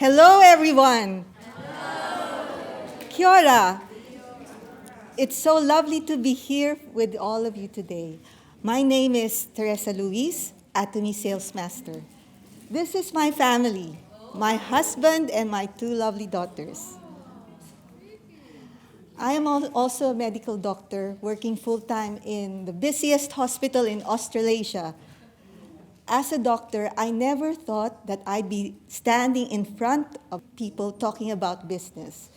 Hello, everyone. Kia ora. It's so lovely to be here with all of you today. My name is Theresa Atomy Salesmaster. This is my family, my husband and my two lovely daughters. I am also a medical doctor working full-time in the busiest hospital in Australasia. As a doctor, I never thought that I'd be standing in front of people talking about business.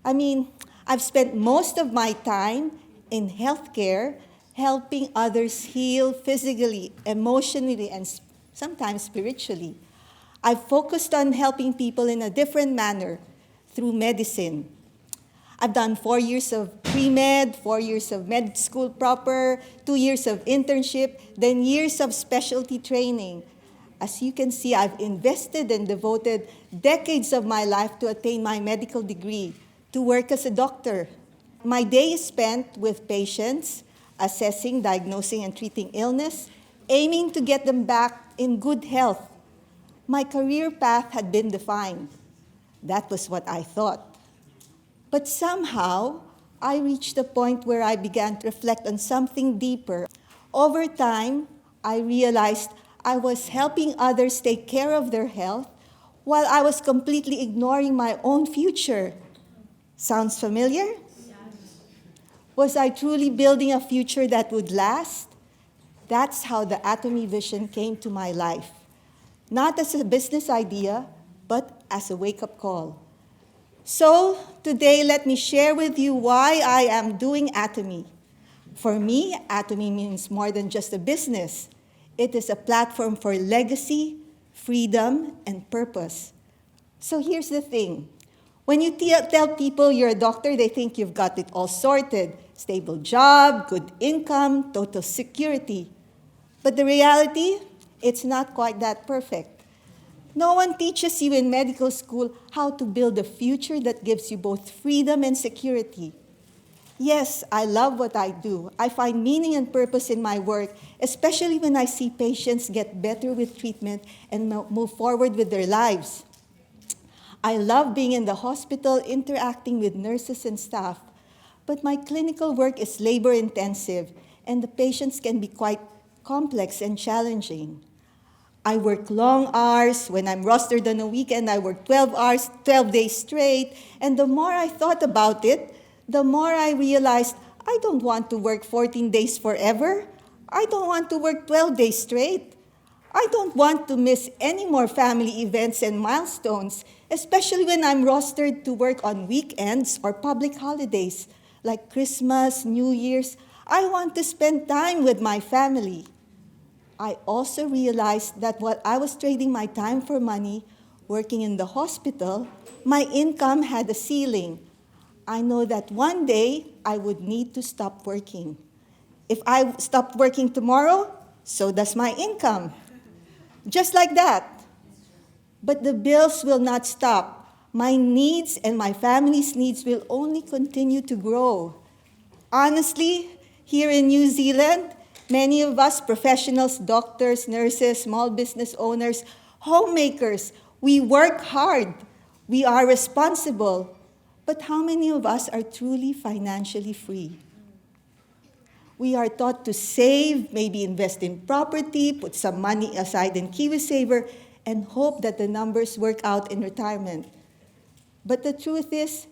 I've spent most of my time in healthcare, helping others heal physically, emotionally, and sometimes spiritually. I've focused on helping people in a different manner through medicine. I've done 4 years of pre-med, 4 years of med school proper, 2 years of internship, then years of specialty training. As you can see, I've invested and devoted decades of my life to attain my medical degree, to work as a doctor. My day is spent with patients, assessing, diagnosing, and treating illness, aiming to get them back in good health. My career path had been defined. That was what I thought. But somehow, I reached a point where I began to reflect on something deeper. Over time, I realized I was helping others take care of their health while I was completely ignoring my own future. Sounds familiar? Was I truly building a future that would last? That's how the Atomy vision came to my life. Not as a business idea, but as a wake-up call. So today, let me share with you why I am doing Atomy. For me, Atomy means more than just a business. It is a platform for legacy, freedom, and purpose. So here's the thing. When you tell people you're a doctor, they think you've got it all sorted. Stable job, good income, total security. But the reality, it's not quite that perfect. No one teaches you in medical school how to build a future that gives you both freedom and security. Yes, I love what I do. I find meaning and purpose in my work, especially when I see patients get better with treatment and move forward with their lives. I love being in the hospital, interacting with nurses and staff, but my clinical work is labor-intensive, and the patients can be quite complex and challenging. I work long hours. When I'm rostered on a weekend, I work 12 hours, 12 days straight. And the more I thought about it, the more I realized I don't want to work 14 days forever. I don't want to work 12 days straight. I don't want to miss any more family events and milestones, especially when I'm rostered to work on weekends or public holidays like Christmas, New Year's. I want to spend time with my family. I also realized that while I was trading my time for money, working in the hospital, my income had a ceiling. I know that one day I would need to stop working. If I stop working tomorrow, so does my income. Just like that. But the bills will not stop. My needs and my family's needs will only continue to grow. Honestly, here in New Zealand, many of us professionals, doctors, nurses, small business owners, homemakers, we work hard. We are responsible. But how many of us are truly financially free? We are taught to save, maybe invest in property, put some money aside in KiwiSaver, and hope that the numbers work out in retirement. But the truth is,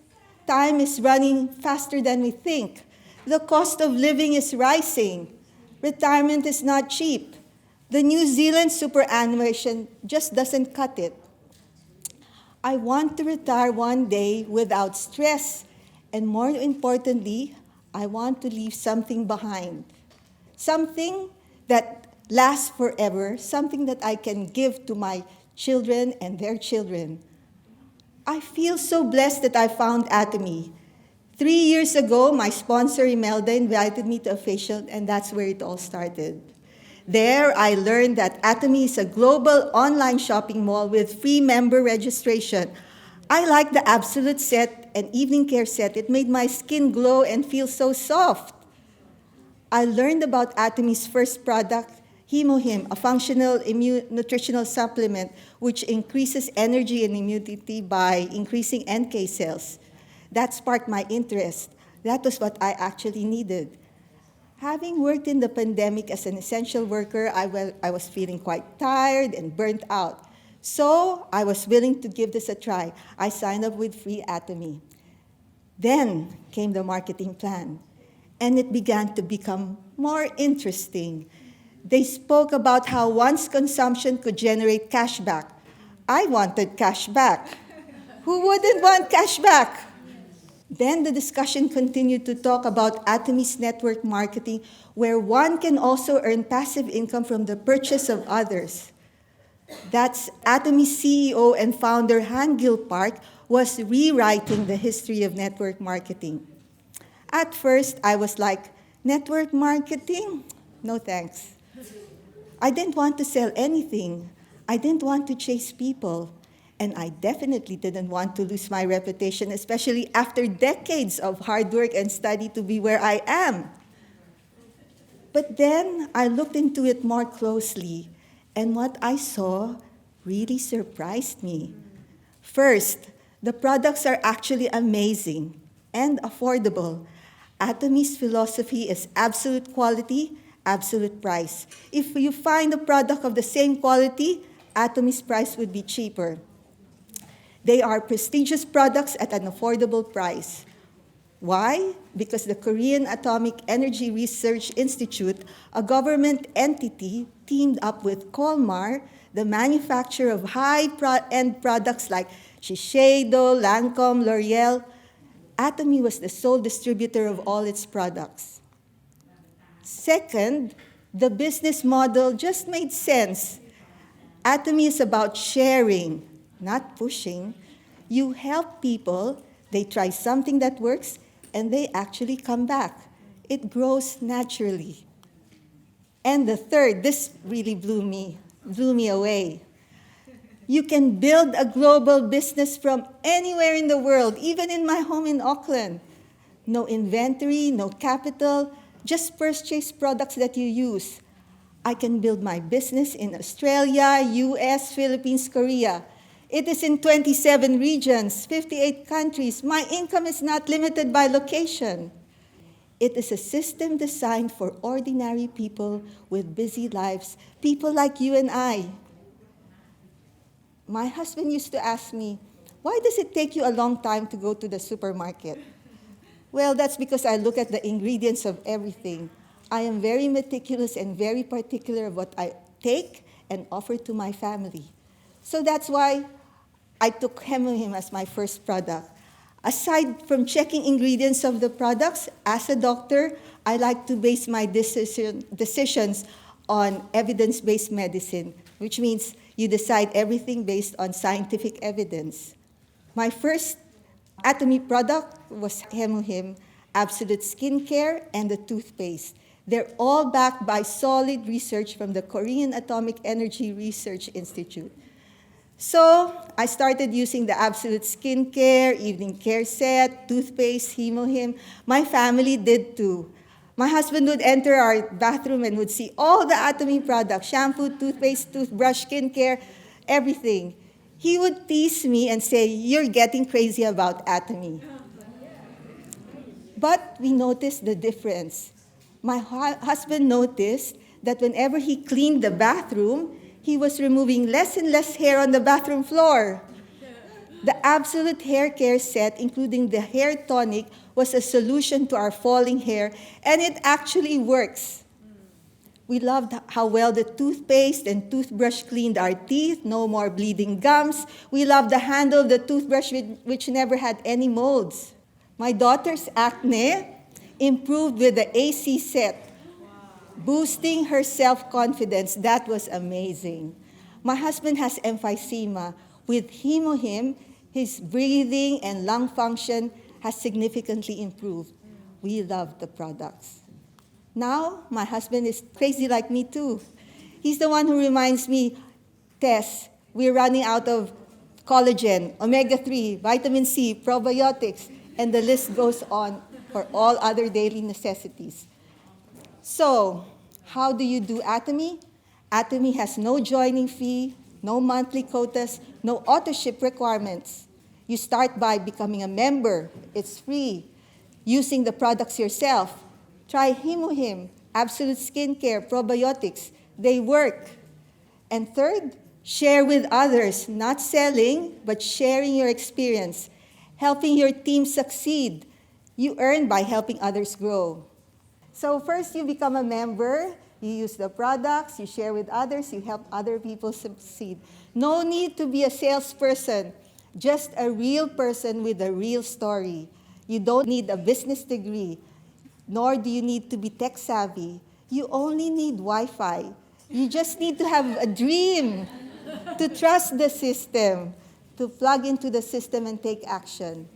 time is running faster than we think. The cost of living is rising. Retirement is not cheap. The New Zealand superannuation just doesn't cut it. I want to retire one day without stress, and more importantly, I want to leave something behind. Something that lasts forever, something that I can give to my children and their children. I feel so blessed that I found Atomy. 3 years ago, my sponsor, Imelda, invited me to a facial, and that's where it all started. There, I learned that Atomy is a global online shopping mall with free member registration. I like the Absolute set and evening care set. It made my skin glow and feel so soft. I learned about Atomy's first product Hemohim, a functional nutritional supplement which increases energy and immunity by increasing NK cells. That sparked my interest. That was what I actually needed. Having worked in the pandemic as an essential worker, I was feeling quite tired and burnt out. So I was willing to give this a try. I signed up with free Atomy. Then came the marketing plan, and it began to become more interesting. They spoke about how one's consumption could generate cash back. I wanted cash back. Who wouldn't want cash back? Then the discussion continued to talk about Atomy's network marketing, where one can also earn passive income from the purchase of others. That's Atomy's CEO and founder, Han Gil Park, was rewriting the history of network marketing. At first, I was like, network marketing? No thanks. I didn't want to sell anything. I didn't want to chase people. And I definitely didn't want to lose my reputation, especially after decades of hard work and study to be where I am. But then I looked into it more closely, and what I saw really surprised me. First, the products are actually amazing and affordable. Atomy's philosophy is absolute quality, absolute price. If you find a product of the same quality, Atomy's price would be cheaper. They are prestigious products at an affordable price. Why? Because the Korean Atomic Energy Research Institute, a government entity, teamed up with Colmar, the manufacturer of high-end products like Shiseido, Lancome, L'Oreal. Atomy was the sole distributor of all its products. Second, the business model just made sense. Atomy is about sharing, not pushing. You help people, they try something that works, and they actually come back. It grows naturally. And the third, this really blew me away. You can build a global business from anywhere in the world, even in my home in Auckland. No inventory, no capital, just purchase products that you use. I can build my business in Australia, US, Philippines, Korea. It is in 27 regions, 58 countries. My income is not limited by location. It is a system designed for ordinary people with busy lives, people like you and I. My husband used to ask me, why does it take you a long time to go to the supermarket? Well, that's because I look at the ingredients of everything. I am very meticulous and very particular of what I take and offer to my family. So that's why I took Hemohim as my first product. Aside from checking ingredients of the products, as a doctor, I like to base my decisions on evidence-based medicine, which means you decide everything based on scientific evidence. My first Atomy product was Hemohim, Absolute Skincare, and the toothpaste. They're all backed by solid research from the Korean Atomic Energy Research Institute. So I started using the Absolute Skincare, Evening Care Set, toothpaste, Hemohim. My family did too. My husband would enter our bathroom and would see all the Atomy products, shampoo, toothpaste, toothbrush, skincare, everything. He would tease me and say, "You're getting crazy about Atomy." But we noticed the difference. My husband noticed that whenever he cleaned the bathroom, he was removing less and less hair on the bathroom floor. The Absolute Hair Care Set, including the hair tonic, was a solution to our falling hair, and it actually works. We loved how well the toothpaste and toothbrush cleaned our teeth, no more bleeding gums. We loved the handle of the toothbrush, which never had any molds. My daughter's acne improved with the AC set, boosting her self-confidence. That was amazing. My husband has emphysema. With Hemohim, his breathing and lung function has significantly improved. We love the products. Now, my husband is crazy like me too. He's the one who reminds me, Tess, we're running out of collagen, omega-3, vitamin C, probiotics, and the list goes on for all other daily necessities. So, how do you do Atomy? Atomy has no joining fee, no monthly quotas, no auto-ship requirements. You start by becoming a member. It's free. Using the products yourself. Try Himuhim, Absolute Skincare, probiotics. They work. And third, share with others, not selling, but sharing your experience, helping your team succeed. You earn by helping others grow. So first you become a member, you use the products, you share with others, you help other people succeed. No need to be a salesperson, just a real person with a real story. You don't need a business degree, nor do you need to be tech savvy. You only need Wi-Fi. You just need to have a dream, to trust the system, to plug into the system and take action.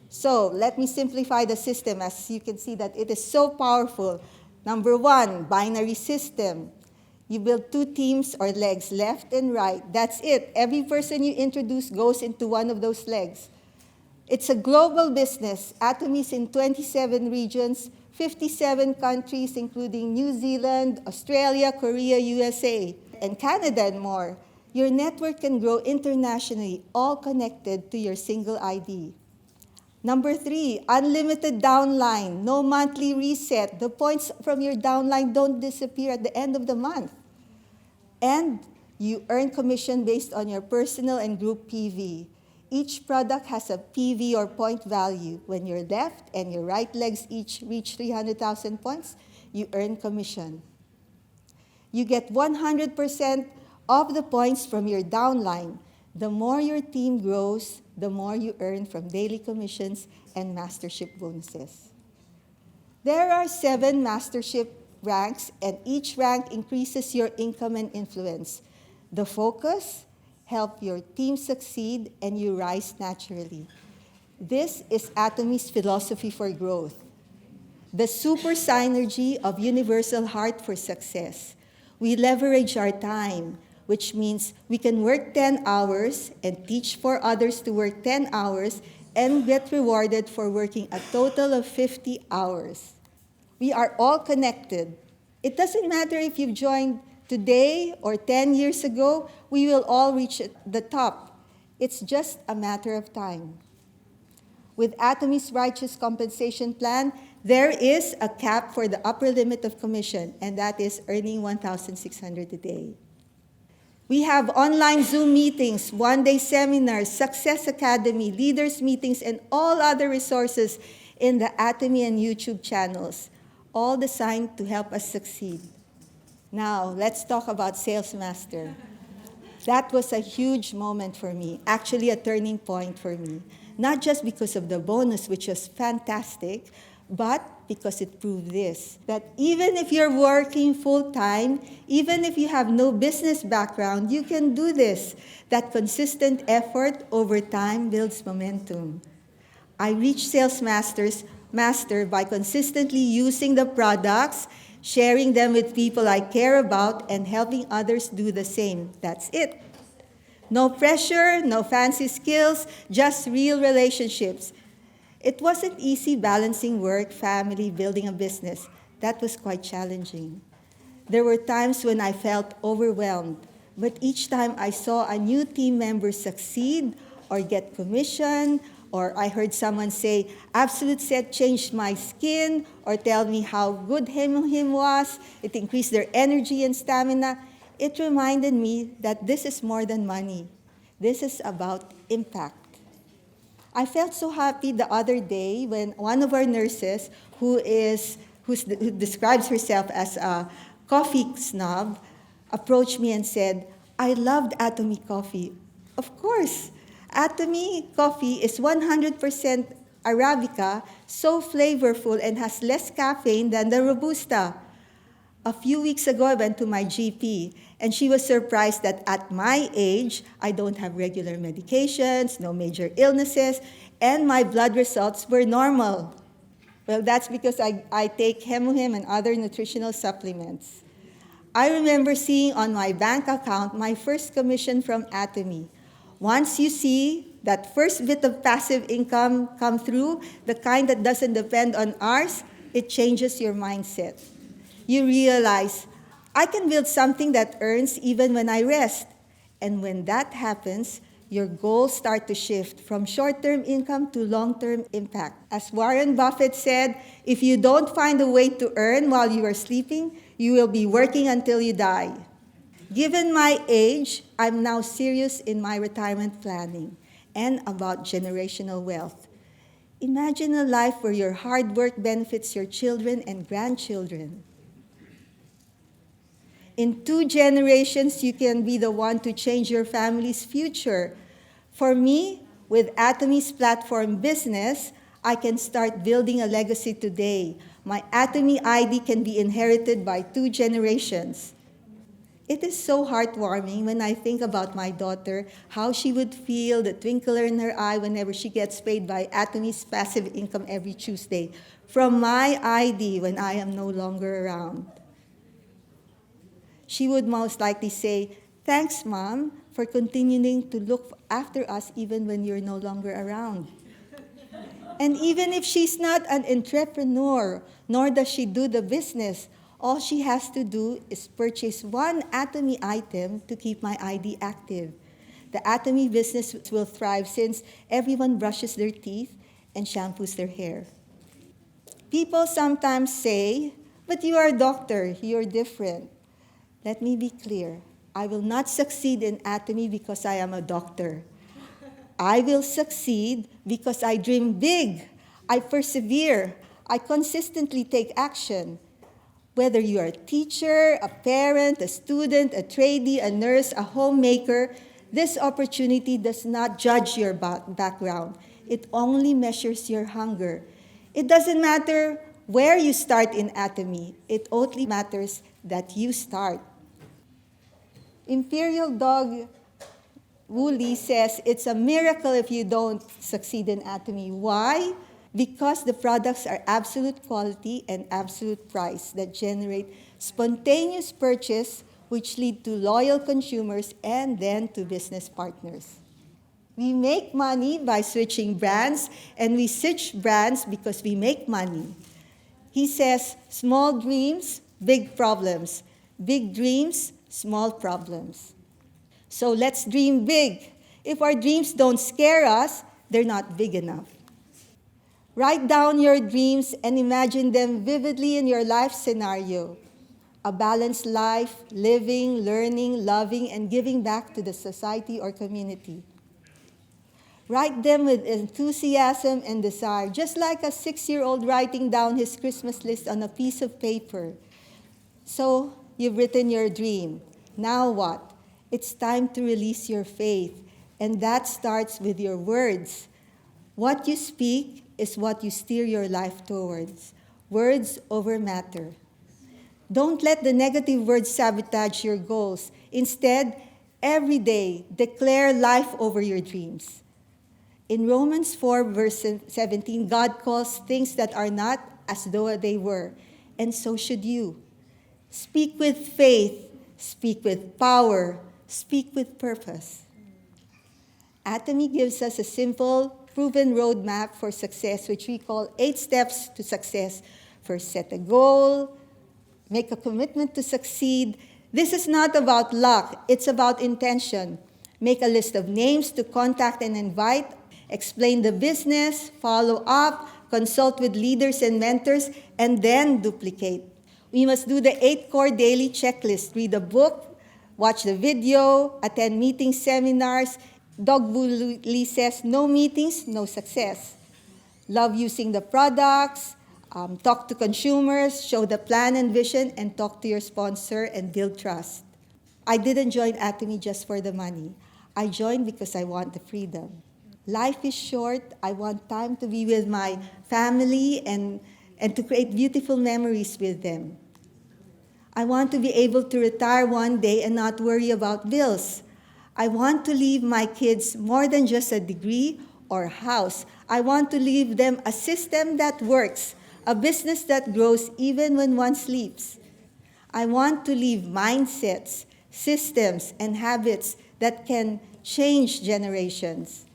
So let me simplify the system. As you can see that it is so powerful. Number one, binary system. You build two teams or legs, left and right. That's it. Every person you introduce goes into one of those legs. It's a global business. Atomy is in 27 regions, 57 countries, including New Zealand, Australia, Korea, USA, and Canada and more. Your network can grow internationally, all connected to your single ID. Number three, unlimited downline, no monthly reset. The points from your downline don't disappear at the end of the month. And you earn commission based on your personal and group PV. Each product has a PV or point value. When your left and your right legs each reach 300,000 points, you earn commission. You get 100% of the points from your downline. The more your team grows, the more you earn from daily commissions and mastership bonuses. There are 7 mastership ranks, and each rank increases your income and influence. The focus, help your team succeed, and you rise naturally. This is Atomy's philosophy for growth. The super synergy of universal heart for success. We leverage our time, which means we can work 10 hours and teach for others to work 10 hours and get rewarded for working a total of 50 hours. We are all connected. It doesn't matter if you've joined today or 10 years ago, we will all reach the top. It's just a matter of time. With Atomy's righteous compensation plan, there is a cap for the upper limit of commission, and that is earning $1,600 a day. We have online Zoom meetings, one-day seminars, Success Academy, leaders meetings, and all other resources in the Atomy and YouTube channels, all designed to help us succeed. Now, let's talk about Salesmaster. That was a huge moment for me, actually a turning point for me. Not just because of the bonus, which was fantastic, but because it proved this, that even if you're working full-time, even if you have no business background, you can do this. That consistent effort over time builds momentum. I reached Master by consistently using the products, sharing them with people I care about, and helping others do the same. That's it. No pressure, no fancy skills, just real relationships. It wasn't easy balancing work, family, building a business. That was quite challenging. There were times when I felt overwhelmed, but each time I saw a new team member succeed or get commission, or I heard someone say, Absolute Set changed my skin, or tell me how good him was, it increased their energy and stamina, it reminded me that this is more than money. This is about impact. I felt so happy the other day when one of our nurses, who describes herself as a coffee snob, approached me and said, I loved Atomy coffee. Of course, Atomy coffee is 100% Arabica, so flavorful and has less caffeine than the Robusta. A few weeks ago, I went to my GP, and she was surprised that at my age, I don't have regular medications, no major illnesses, and my blood results were normal. Well, that's because I take Hemuhim and other nutritional supplements. I remember seeing on my bank account my first commission from Atomy. Once you see that first bit of passive income come through, the kind that doesn't depend on ours, it changes your mindset. You realize, I can build something that earns even when I rest. And when that happens, your goals start to shift from short-term income to long-term impact. As Warren Buffett said, if you don't find a way to earn while you are sleeping, you will be working until you die. Given my age, I'm now serious in my retirement planning and about generational wealth. Imagine a life where your hard work benefits your children and grandchildren. In 2 generations, you can be the one to change your family's future. For me, with Atomy's platform business, I can start building a legacy today. My Atomy ID can be inherited by 2 generations. It is so heartwarming when I think about my daughter, how she would feel, the twinkle in her eye whenever she gets paid by Atomy's passive income every Tuesday from my ID when I am no longer around. She would most likely say, "Thanks, Mom, for continuing to look after us even when you're no longer around." And even if she's not an entrepreneur, nor does she do the business, all she has to do is purchase one Atomy item to keep my ID active. The Atomy business will thrive since everyone brushes their teeth and shampoos their hair. People sometimes say, "But you are a doctor, you're different." Let me be clear. I will not succeed in Atomy because I am a doctor. I will succeed because I dream big. I persevere. I consistently take action. Whether you are a teacher, a parent, a student, a tradie, a nurse, a homemaker, this opportunity does not judge your background. It only measures your hunger. It doesn't matter where you start in Atomy. It only matters that you start. Imperial Dog Woolley says it's a miracle if you don't succeed in Atomy. Why? Because the products are absolute quality and absolute price that generate spontaneous purchase, which lead to loyal consumers and then to business partners. We make money by switching brands, and we switch brands because we make money. He says, small dreams, big problems. Big dreams, small problems. So let's dream big. If our dreams don't scare us, they're not big enough. Write down your dreams and imagine them vividly in your life scenario. A balanced life, living, learning, loving, and giving back to the society or community. Write them with enthusiasm and desire, just like a 6-year-old writing down his Christmas list on a piece of paper. So, you've written your dream. Now what? It's time to release your faith, and that starts with your words. What you speak is what you steer your life towards. Words over matter. Don't let the negative words sabotage your goals. Instead, every day, declare life over your dreams. In Romans 4, verse 17, God calls things that are not as though they were, and so should you. Speak with faith, speak with power, speak with purpose. Atomy gives us a simple, proven roadmap for success, which we call 8 steps to success. First, set a goal, make a commitment to succeed. This is not about luck, it's about intention. Make a list of names to contact and invite. Explain the business, follow up, consult with leaders and mentors, and then duplicate. We must do the 8 core daily checklist. Read a book, watch the video, attend meetings, seminars. Dog Woolley says, no meetings, no success. Love using the products, talk to consumers, show the plan and vision, and talk to your sponsor and build trust. I didn't join Atomy just for the money. I joined because I want the freedom. Life is short. I want time to be with my family and to create beautiful memories with them. I want to be able to retire one day and not worry about bills. I want to leave my kids more than just a degree or house. I want to leave them a system that works, a business that grows even when one sleeps. I want to leave mindsets, systems, and habits that can change generations.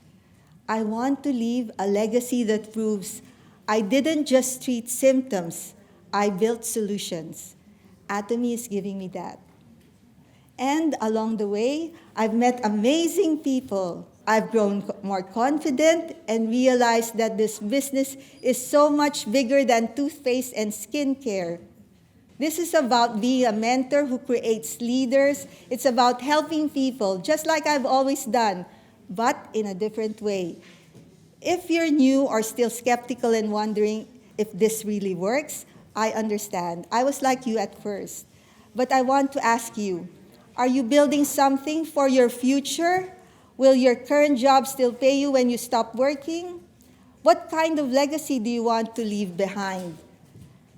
I want to leave a legacy that proves I didn't just treat symptoms, I built solutions. Atomy is giving me that. And along the way, I've met amazing people. I've grown more confident and realized that this business is so much bigger than toothpaste and skincare. This is about being a mentor who creates leaders. It's about helping people, just like I've always done, but in a different way. If you're new or still skeptical and wondering if this really works, I understand. I was like you at first. But I want to ask you, are you building something for your future? Will your current job still pay you when you stop working? What kind of legacy do you want to leave behind?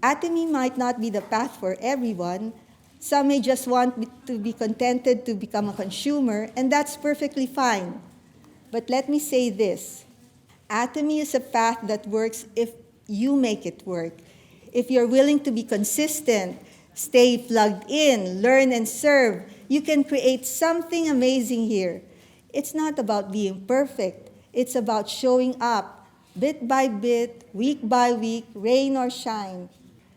Atomy might not be the path for everyone. Some may just want to be contented to become a consumer, and that's perfectly fine. But let me say this. Atomy is a path that works if you make it work. If you're willing to be consistent, stay plugged in, learn and serve, you can create something amazing here. It's not about being perfect. It's about showing up, bit by bit, week by week, rain or shine.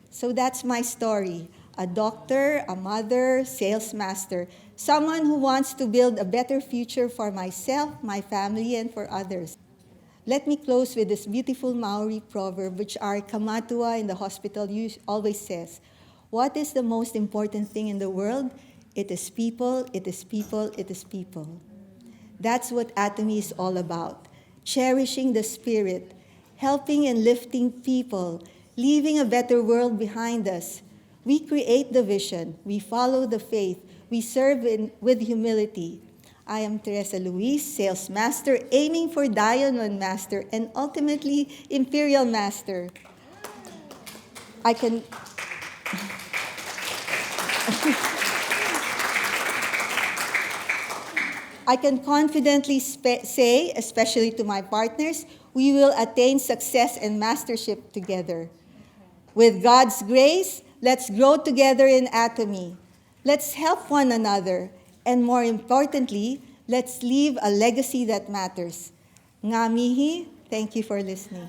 So that's my story. A doctor, a mother, salesmaster, someone who wants to build a better future for myself, my family, and for others. Let me close with this beautiful Maori proverb, which our kamatua in the hospital always says. What is the most important thing in the world? It is people, it is people, it is people. That's what Atomy is all about. Cherishing the spirit, helping and lifting people, leaving a better world behind us. We create the vision, we follow the faith, we serve with humility. I am Theresa Luis, Salesmaster, aiming for Diamond Master and ultimately Imperial Master. I can confidently say, especially to my partners, we will attain success and mastership together. With God's grace, let's grow together in Atomy. Let's help one another. And more importantly, let's leave a legacy that matters. Nga mihi, thank you for listening.